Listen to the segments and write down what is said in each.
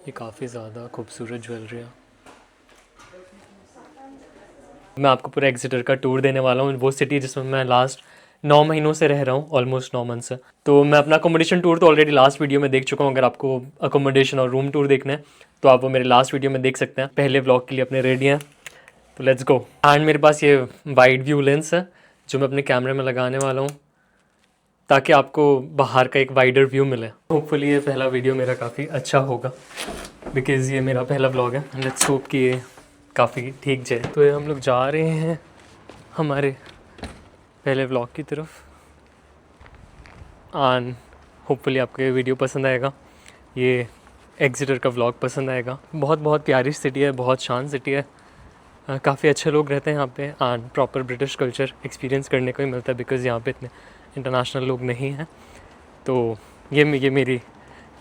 ये काफ़ी ज़्यादा खूबसूरत ज्वेलरी है। मैं आपको पूरा एक्सिटर का टूर देने वाला हूँ, वो सिटी जिसमें मैं लास्ट 9 महीनों से रह रहा हूँ, ऑलमोस्ट 9 मंथ से। तो मैं अपना अकोमोडेशन टूर तो ऑलरेडी लास्ट वीडियो में देख चुका हूँ। अगर आपको अकोमोडेशन और रूम टूर देखना है तो आप वो मेरे लास्ट वीडियो में देख सकते हैं। पहले व्लॉग के लिए अपने रेडी हैं, तो लेट्स गो। एंड मेरे पास ये वाइड व्यू लेंस है जो मैं अपने कैमरे में लगाने वाला हूँ ताकि आपको बाहर का एक वाइडर व्यू मिले। होपफुली ये पहला वीडियो मेरा काफ़ी अच्छा होगा बिकॉज़ ये मेरा पहला व्लॉग है। लेट्स होप कि ये काफ़ी ठीक जाए। तो ये हम लोग जा रहे हैं हमारे पहले व्लॉग की तरफ एंड होपफुली आपको ये वीडियो पसंद आएगा, ये एक्सिटर का व्लॉग पसंद आएगा। बहुत बहुत प्यारी सिटी है, बहुत शांत सिटी है, काफ़ी अच्छे लोग रहते हैं यहाँ पे and proper British culture experience करने को ही मिलता है बिकॉज़ यहाँ पे इतने इंटरनेशनल लोग नहीं हैं। तो ये मेरी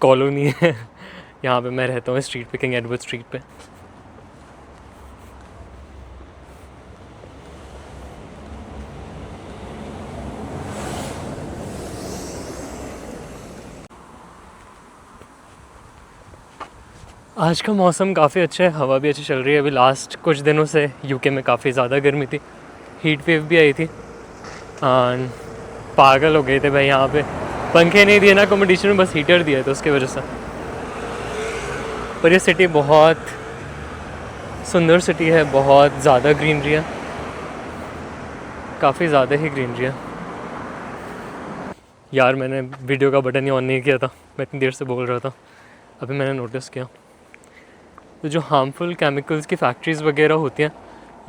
कॉलोनी है, यहाँ पे मैं रहता हूँ स्ट्रीट पे, किंग एडवर्ड स्ट्रीट पे। आज का मौसम काफ़ी अच्छा है, हवा भी अच्छी चल रही है। अभी लास्ट कुछ दिनों से यूके में काफ़ी ज़्यादा गर्मी थी, हीट वेव भी आई थी एंड पागल हो गए थे भाई। यहाँ पे पंखे नहीं दिए ना अकोमोडेशन में, बस हीटर दिया तो उसकी वजह से। पर ये सिटी बहुत सुंदर सिटी है, बहुत ज़्यादा ग्रीनरी है, काफ़ी ज़्यादा ही ग्रीनरी है। यार मैंने वीडियो का बटन ही ऑन नहीं किया था, मैं इतनी देर से बोल रहा था, अभी मैंने नोटिस किया। तो जो हार्मफुल केमिकल्स की फैक्ट्रीज़ वगैरह होती हैं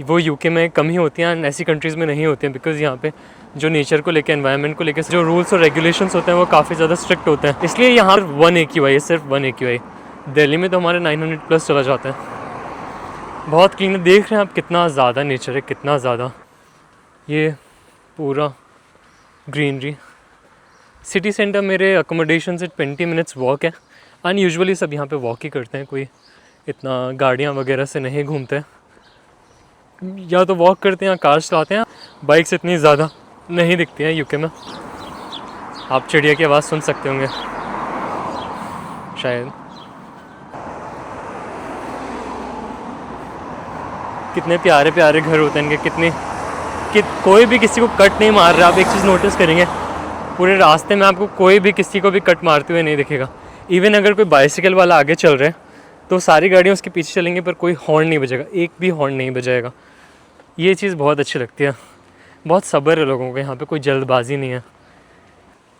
वो यूके में कम ही होती हैं एंड ऐसी कंट्रीज़ में नहीं होती हैं बिकॉज़ यहाँ पे जो नेचर को लेकर, एनवायरनमेंट को लेकर जो रूल्स और रेगुलेशंस होते हैं वो काफ़ी ज़्यादा स्ट्रिक्ट होते हैं। इसलिए यहाँ 1 AQI है, सिर्फ 1 AQI। दिल्ली में तो हमारे 900 प्लस चला जाता है। बहुत क्लीन है, देख रहे हैं आप कितना ज़्यादा नेचर है, कितना ज़्यादा। ये पूरा ग्रीनरी। सिटी सेंटर मेरे अकोमोडेशन से 20 मिनट्स वॉक है एंड यूजुअली सब यहाँ पे वॉक ही करते हैं, कोई इतना गाड़ियाँ वगैरह से नहीं घूमते, या तो वॉक करते हैं या कार चलाते हैं। बाइक्स इतनी ज़्यादा नहीं दिखती हैं यूके में। आप चिड़िया की आवाज़ सुन सकते होंगे शायद। कितने प्यारे प्यारे घर होते हैं इनके, कोई भी किसी को कट नहीं मार रहा। आप एक चीज़ नोटिस करेंगे, पूरे रास्ते में आपको कोई भी किसी को भी कट मारते हुए नहीं दिखेगा। इवन अगर कोई बाइसिकल वाला आगे चल रहे हैं तो सारी गाड़ियाँ उसके पीछे चलेंगी पर कोई हॉर्न नहीं बजेगा, एक भी हॉर्न नहीं बजाएगा। ये चीज़ बहुत अच्छी लगती है। बहुत सब्र है लोगों को, यहाँ पे कोई जल्दबाजी नहीं है।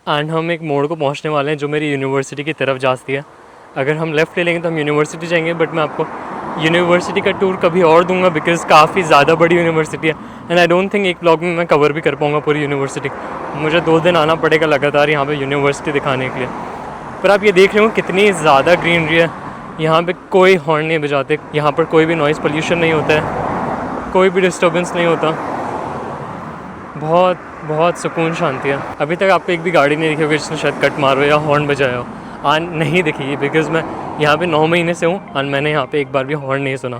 एंड हम एक मोड़ को पहुँचने वाले हैं जो मेरी यूनिवर्सिटी की तरफ जाती है। अगर हम लेफ़्ट ले लेंगे तो हम यूनिवर्सिटी जाएंगे, बट मैं आपको यूनिवर्सिटी का टूर कभी और दूंगा बिकॉज़ काफ़ी ज़्यादा बड़ी यूनिवर्सिटी है एंड आई डोंट थिंक एक ब्लॉग में मैं कवर भी कर पाऊँगा पूरी यूनिवर्सिटी। मुझे 2 दिन आना पड़ेगा लगातार यहाँ पे यूनिवर्सिटी दिखाने के लिए। पर आप ये देख रहे हो कितनी ज़्यादा ग्रीनरी है। यहाँ पे कोई हॉर्न नहीं बजाते, यहाँ पर कोई भी नॉइज़ पोल्यूशन नहीं होता है, कोई भी डिस्टर्बेंस नहीं होता। बहुत बहुत सुकून शांति है। अभी तक आपको एक भी गाड़ी नहीं दिखी होगी जिसने शायद कट मारो या हॉर्न बजाया हो, नहीं दिखी, बिकॉज़ मैं यहाँ पे 9 महीने से हूँ और मैंने यहाँ पे एक बार भी हॉर्न नहीं सुना।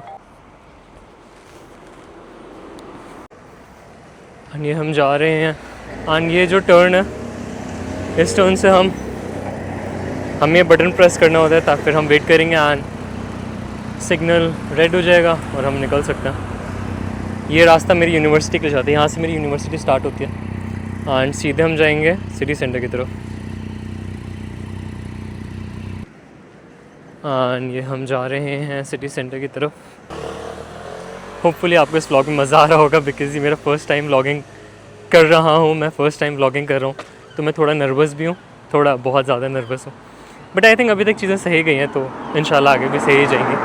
और ये हम जा रहे हैं और ये जो टर्न है, इस टर्न से हम ये बटन प्रेस करना होता है, तब फिर हम वेट करेंगे एंड सिग्नल रेड हो जाएगा और हम निकल सकते हैं। ये रास्ता मेरी यूनिवर्सिटी के लिए जाता है, यहाँ से मेरी यूनिवर्सिटी स्टार्ट होती है एंड सीधे हम जाएंगे सिटी सेंटर की तरफ। एंड ये हम जा रहे हैं सिटी सेंटर की तरफ। होपफुली आपको इस व्लॉग में मज़ा आ रहा होगा बिकॉज़ ये मेरा फ़र्स्ट टाइम व्लॉगिंग कर रहा हूँ, मैं फ़र्स्ट टाइम व्लॉगिंग कर रहा हूँ तो मैं थोड़ा नर्वस भी हूँ, थोड़ा बहुत ज़्यादा नर्वस हूँ। बट आई थिंक अभी तक चीज़ें सही गई हैं तो इंशाल्लाह आगे भी सही जाएंगी।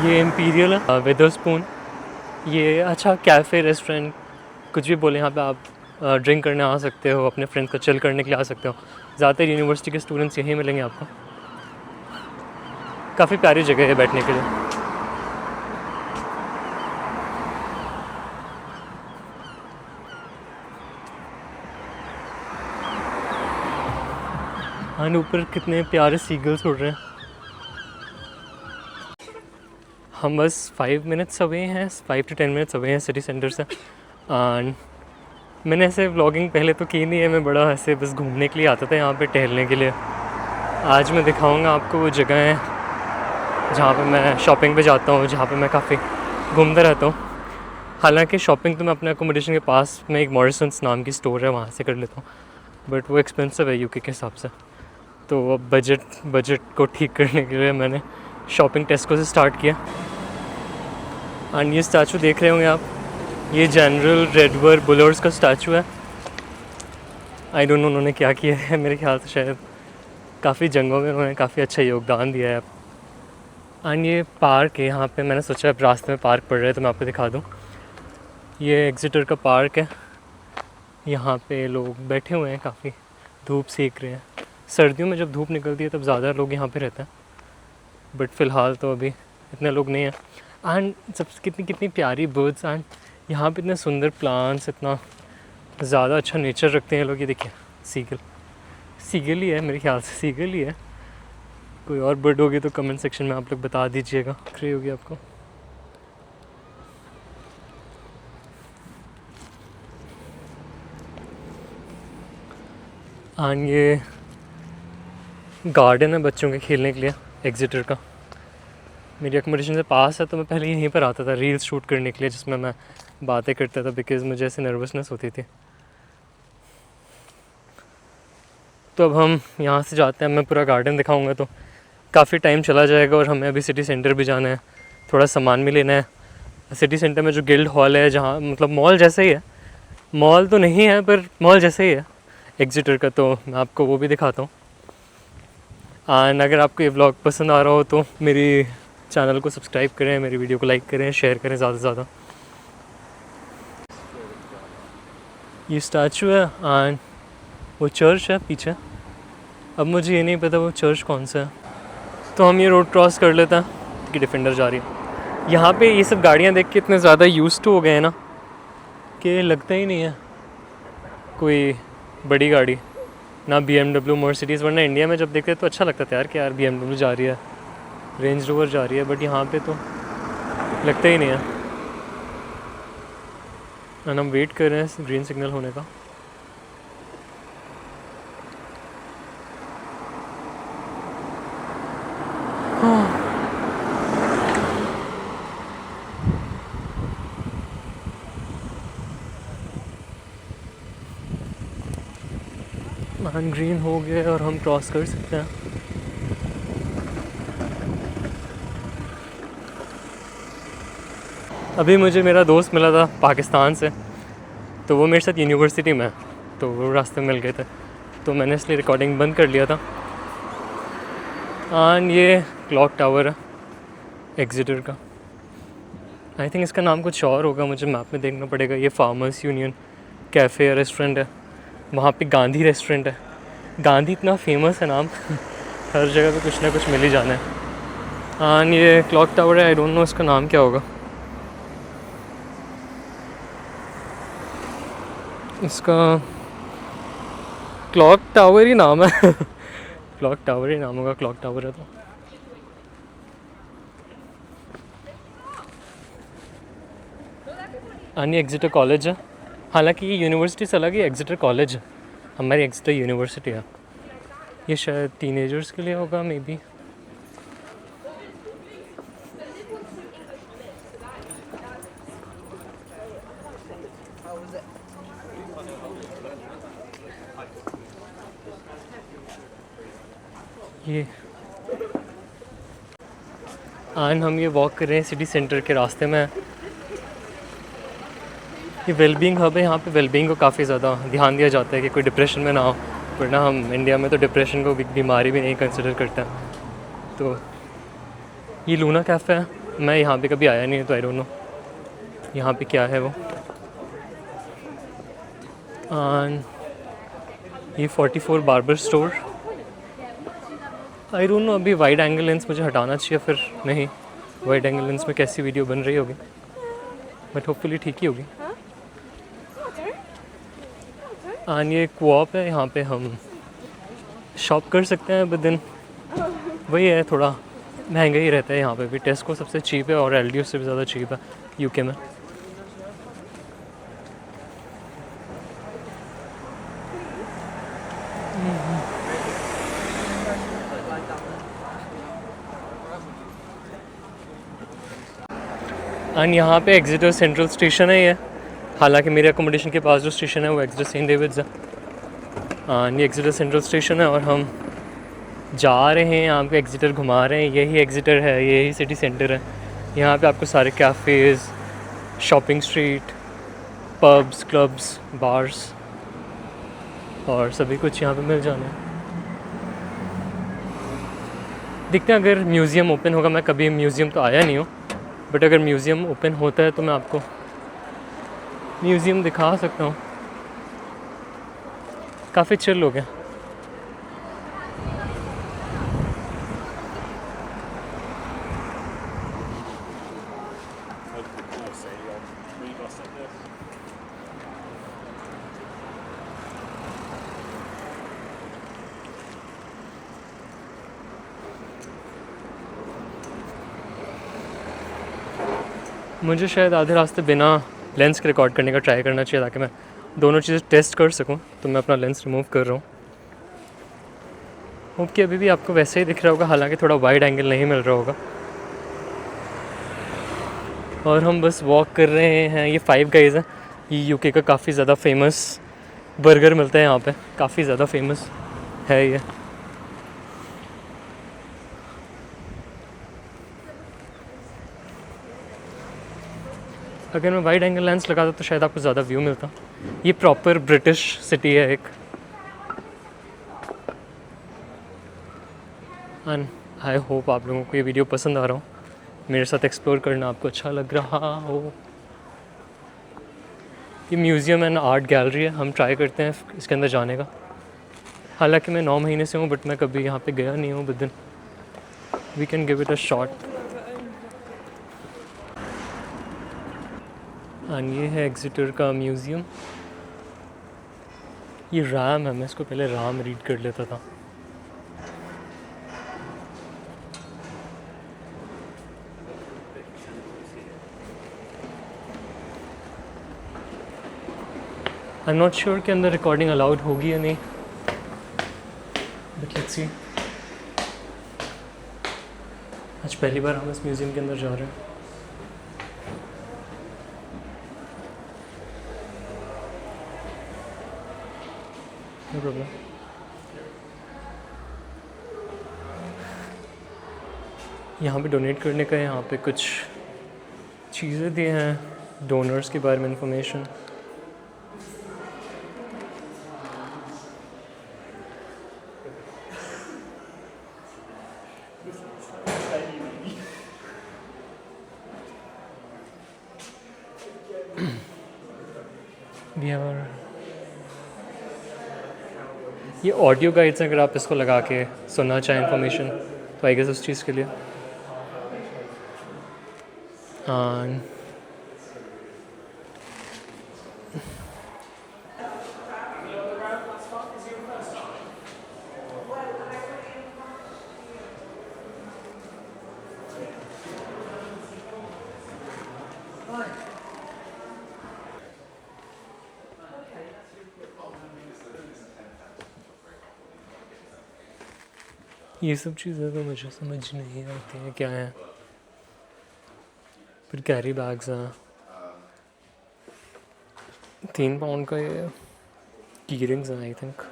ये इम्पीरियल है, विदर्स्पून। ये अच्छा कैफ़े रेस्टोरेंट कुछ भी बोले, यहाँ पे आप ड्रिंक करने आ सकते हो, अपने फ्रेंड्स को चिल करने के लिए आ सकते हो। ज़्यादातर यूनिवर्सिटी के स्टूडेंट्स यहीं मिलेंगे आपको। काफ़ी प्यारी जगह है बैठने के लिए। हाँ, ऊपर कितने प्यारे सीगल्स उड़ रहे हैं। हम बस 5 मिनट्स अवे हैं, 5 to 10 मिनट्स अवे हैं सिटी सेंटर से एंड मैंने ऐसे व्लॉगिंग पहले तो की नहीं है, मैं बड़ा ऐसे बस घूमने के लिए आता था यहाँ पे टहलने के लिए। आज मैं दिखाऊंगा आपको वो जगह है जहाँ पे मैं शॉपिंग पे जाता हूँ, जहाँ पे मैं काफ़ी घूमता रहता हूँ। हालांकि शॉपिंग तो मैं अपने अकोमोडेशन के पास में एक मॉरिसन्स नाम की स्टोर है वहाँ से कर लेता हूँ, बट वो एक्सपेंसिव है यूके के हिसाब से। तो अब बजट को ठीक करने के लिए मैंने शॉपिंग टेस्को से स्टार्ट किया। एंड ये स्टैचू देख रहे होंगे आप, ये जनरल रेडवर बुलर्स का स्टैचू है। आई डोंट नो उन्होंने क्या किया है, मेरे ख्याल से शायद काफ़ी जंगों में उन्होंने काफ़ी अच्छा योगदान दिया है। एंड ये पार्क है यहाँ पे, मैंने सोचा अब रास्ते में पार्क पड़ रहा है तो मैं आपको दिखा दूँ। ये एग्जिटर का पार्क है, यहाँ पे लोग बैठे हुए हैं, काफ़ी धूप सेक रहे हैं। सर्दियों में जब धूप निकलती है तब ज़्यादा लोग यहाँ पे रहते हैं, बट फ़िलहाल तो अभी इतने लोग नहीं हैं। एंड सब कितनी कितनी प्यारी बर्ड्स, एंड यहाँ पे इतने सुंदर प्लांट्स, इतना ज़्यादा अच्छा नेचर रखते हैं लोग। ये देखिए सीगल ही है मेरे ख्याल से, सीगल ही है। कोई और बर्ड होगी तो कमेंट सेक्शन में आप लोग बता दीजिएगा, क्री होगी आपको। एंड ये गार्डन है बच्चों के खेलने के लिए एग्जिटर का। मेरी अकोमोडेशन से पास है तो मैं पहले यहीं पर आता था रील्स शूट करने के लिए, जिसमें मैं बातें करता था बिकॉज़ मुझे ऐसे नर्वसनेस होती थी। तो अब हम यहाँ से जाते हैं, मैं पूरा गार्डन दिखाऊंगा तो काफ़ी टाइम चला जाएगा, और हमें अभी सिटी सेंटर भी जाना है, थोड़ा सामान भी लेना है। सिटी सेंटर में जो गिल्ड हॉल है, जहाँ मतलब मॉल जैसे ही है, मॉल तो नहीं है पर मॉल जैसे ही है एग्जिटर का, तो मैं आपको वो भी दिखाता हूँ। एंड अगर आपको ये व्लॉग पसंद आ रहा हो तो मेरी चैनल को सब्सक्राइब करें, मेरी वीडियो को लाइक करें, शेयर करें ज़्यादा से ज़्यादा। ये स्टैचू है एंड वो चर्च है पीछे। अब मुझे ये नहीं पता वो चर्च कौन सा है, तो हम ये रोड क्रॉस कर लेते हैं कि डिफेंडर जा रही है। यहाँ पे ये सब गाड़ियाँ देख के इतने ज़्यादा यूज्ड टू हो गए हैं ना कि लगता ही नहीं है कोई बड़ी गाड़ी, ना BMW मर्सिडीज़। वरना इंडिया में जब देखते तो अच्छा लगता था यार कि यार BMW जा रही है, रेंज रोवर जा रही है, बट यहाँ पे तो लगता ही नहीं है। एंड हम वेट कर रहे हैं ग्रीन सिग्नल होने का। ग्रीन हो गए और हम क्रॉस कर सकते हैं। अभी मुझे मेरा दोस्त मिला था पाकिस्तान से, तो वो मेरे साथ यूनिवर्सिटी में है, तो वो रास्ते में मिल गए थे, तो मैंने इसलिए रिकॉर्डिंग बंद कर लिया था। एंड ये क्लॉक टावर है एग्जिटर का। आई थिंक इसका नाम कुछ और होगा, मुझे मैप में देखना पड़ेगा। ये फार्मर्स यूनियन कैफ़े या रेस्टोरेंट है, वहाँ पे गांधी रेस्टोरेंट है। गांधी इतना फेमस है नाम हर जगह पे कुछ ना कुछ मिल ही जाना है। एंड ये क्लॉक टावर है, आई डोंट नो इसका नाम क्या होगा। इसका क्लॉक टावर ही नाम है क्लॉक टावर ही नाम होगा, क्लॉक टावर है तो। एंड ये एग्जिटर कॉलेज है, हालांकि ये यूनिवर्सिटी से अलग ही एग्जिटर कॉलेज है, हमारी एग्जिटर यूनिवर्सिटी है। ये शायद टीनेजर्स के लिए होगा मे बी। ये एंड हम ये वॉक कर रहे हैं सिटी सेंटर के रास्ते में। ये वेलबींग हब है, यहाँ पे वेलबींग को काफ़ी ज़्यादा ध्यान दिया जाता है कि कोई डिप्रेशन में ना हो, वरना हम इंडिया में तो डिप्रेशन को बीमारी भी नहीं कंसिडर करते हैं। तो ये लूना कैफ़े है, मैं यहाँ पे कभी आया नहीं है तो आई डोंट नो यहाँ पे क्या है वो। एंड ये 44 barber store. I don't know अभी वाइड एंगल लेंस मुझे हटाना चाहिए फिर नहीं, वाइड एंगल लेंस में कैसी वीडियो बन रही होगी, बट होपफुली ठीक ही होगी। एंड ये कोऑप है, यहाँ पे हम शॉप कर सकते हैं, बट दिन वही है थोड़ा महंगा ही रहता है यहाँ पे भी। टेस्को सबसे चीप है और एलडीओ से भी ज़्यादा चीप है यूके में। एंड यहाँ पे एग्जिटर सेंट्रल स्टेशन है ये, हालांकि मेरे अकोमोडेशन के पास जो स्टेशन है वो एग्जिटर सेंट डेविड्स है। ये एग्जिटर सेंट्रल स्टेशन है और हम जा रहे हैं यहाँ पे, एग्जिटर घुमा रहे हैं। यही एग्जिटर है, यही सिटी सेंटर है। यहाँ पे आपको सारे cafes, shopping street, pubs, clubs, bars और सभी कुछ यहाँ पे मिल जाना है। देखते हैं अगर म्यूज़ियम ओपन होगा। मैं कभी म्यूज़ियम तो आया नहीं हूँ, बट अगर म्यूज़ियम ओपन होता है तो मैं आपको म्यूज़ियम दिखा सकता हूँ। काफ़ी चिल लोग हैं। मुझे शायद आधे रास्ते बिना लेंस के रिकॉर्ड करने का ट्राई करना चाहिए ताकि मैं दोनों चीज़ें टेस्ट कर सकूं। तो मैं अपना लेंस रिमूव कर रहा हूँ। होप कि अभी भी आपको वैसे ही दिख रहा होगा, हालांकि थोड़ा वाइड एंगल नहीं मिल रहा होगा। और हम बस वॉक कर रहे हैं। ये फाइव गाइज़ है। ये यूके का काफ़ी ज़्यादा फेमस बर्गर मिलता है यहाँ पे, काफ़ी ज़्यादा फेमस है ये। अगर मैं वाइड एंगल लेंस लगाता तो शायद आपको ज़्यादा व्यू मिलता। ये प्रॉपर ब्रिटिश सिटी है एक। एंड आई होप आप लोगों को ये वीडियो पसंद आ रहा हो, मेरे साथ एक्सप्लोर करना आपको अच्छा लग रहा हो। ये म्यूज़ियम एंड आर्ट गैलरी है। हम ट्राई करते हैं इसके अंदर जाने का। हालांकि मैं 9 महीने से हूँ, बट मैं कभी यहाँ पे गया नहीं हूँ। But then we can give it a shot. And ये है एग्जिटर का म्यूज़ियम। ये राम है, मैं इसको पहले राम रीड कर लेता था। आई एम नॉट श्योर कि अंदर रिकॉर्डिंग अलाउड होगी या नहीं, बट लेट्स सी। आज पहली बार हम इस म्यूज़ियम के अंदर जा रहे हैं। No problem. यहाँ पे डोनेट करने का है। यहाँ पे कुछ चीज़ें दी हैं डोनर्स के बारे में इंफॉर्मेशन। ये ऑडियो गाइड्स हैं, अगर आप इसको लगा के सुनना चाहें इन्फॉर्मेशन तो आई गेस उस चीज़ के लिए। हाँ, ये सब चीज़ें तो मुझे समझ नहीं आती हैं क्या है। फिर कैरी बैग्स हैं। 3 पाउंड का ये की रिंग्स हैं आई थिंक।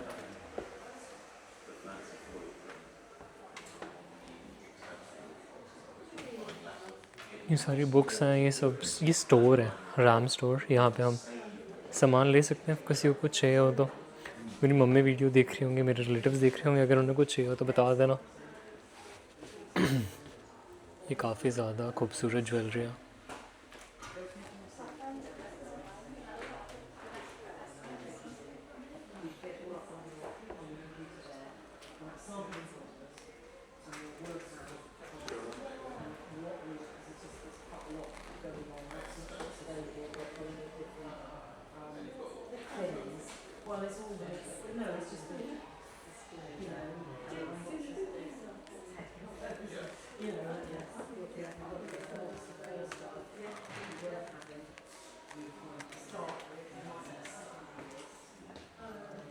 ये सारी बुक्स हैं। ये सब, ये स्टोर है, राम स्टोर। यहाँ पे हम सामान ले सकते हैं किसी को कुछ चाहिए हो तो। मेरी मम्मी वीडियो देख रही होंगी, मेरे रिलेटिव्स देख रहे होंगे, अगर उन्हें कुछ चाहिए हो तो बता देना। ये काफ़ी ज़्यादा खूबसूरत ज्वेलरी है।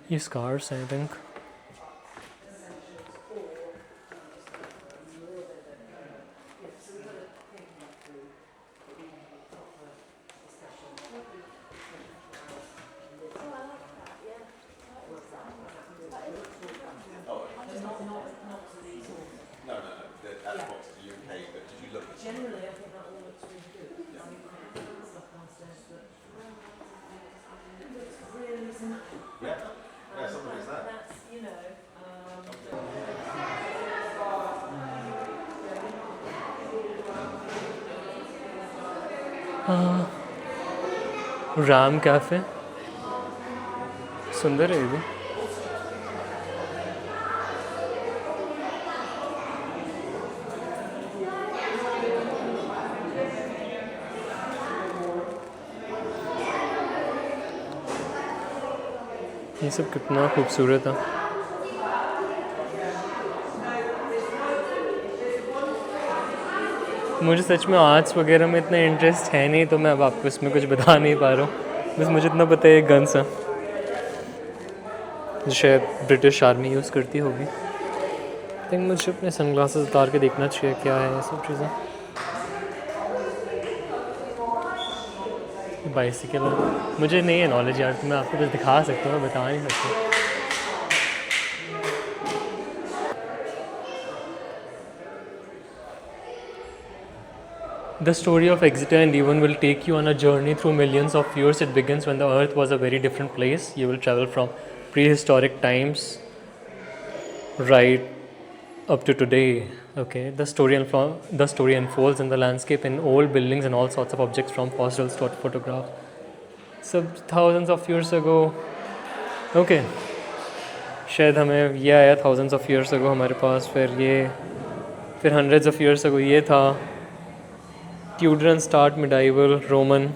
ये स्कार्स हैं आई थिंक। राम कैफ़े, सुंदर है ये भी। ये सब कितना खूबसूरत है। मुझे सच में आर्ट्स वगैरह में इतना इंटरेस्ट है नहीं, तो मैं अब आपको इसमें कुछ बता नहीं पा रहा हूँ। बस मुझे इतना पता है गन्स है जो शायद ब्रिटिश आर्मी यूज़ करती होगी। आई थिंक मुझे अपने सनग्लासेस उतार के देखना चाहिए क्या है ये सब चीज़ें। बाइसिकल मुझे नहीं है नॉलेज यार, तो मैं आपको बस दिखा सकता हूँ, मैं बता नहीं सकता। The story of Exeter and Devon will take you on a journey through millions of years. It begins when the earth was a very different place. You will travel from prehistoric times right up to today. Okay, the story unfolds in the landscape, in old buildings and all sorts of objects, from fossils to photographs. So thousands of years ago. Okay, शायद हमें ये आया thousands of years ago हमारे पास, फिर hundreds of years ago ये था। Tudor and start medieval Roman.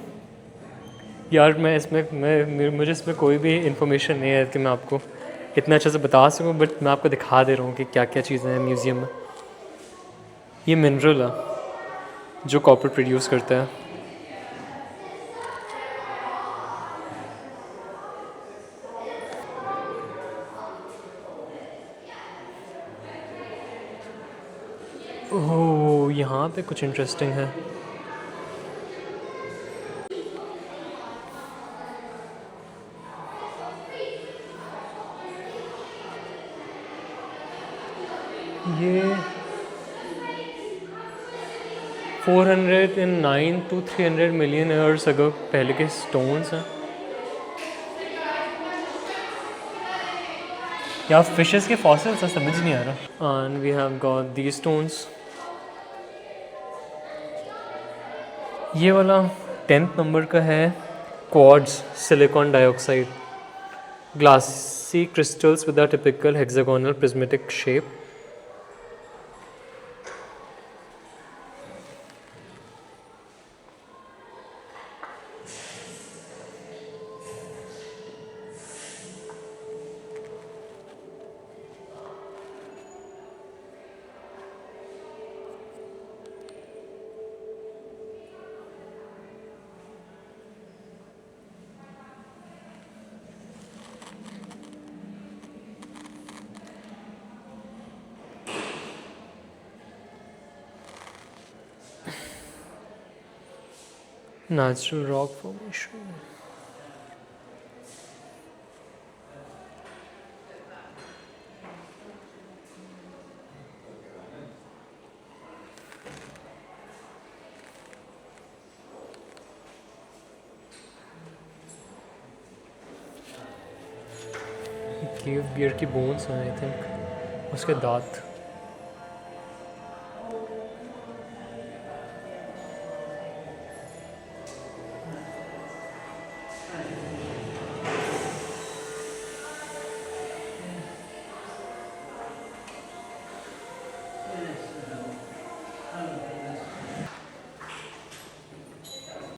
यार मुझे इसमें कोई भी इंफॉर्मेशन नहीं है कि मैं आपको इतना अच्छे से बता सकूं, बट मैं आपको दिखा दे रहा हूँ कि क्या क्या चीज़ें हैं म्यूज़ियम में। ये मिनरल है जो कॉपर प्रोड्यूस करता है। ओह, यहाँ पे कुछ इंटरेस्टिंग है। ये 409 to 300 मिलियन ईयर्स अगो पहले के स्टोन्स हैं। या फिशेस के फॉसिल्स हैं, समझ नहीं आ रहा। And we have got the stones. ये वाला 10th नंबर का है, quartz silicon dioxide, glassy crystals with a typical hexagonal prismatic shape. Natural rock formation. Cave bear की बोन्स हैं आई थिंक, उसके दांत।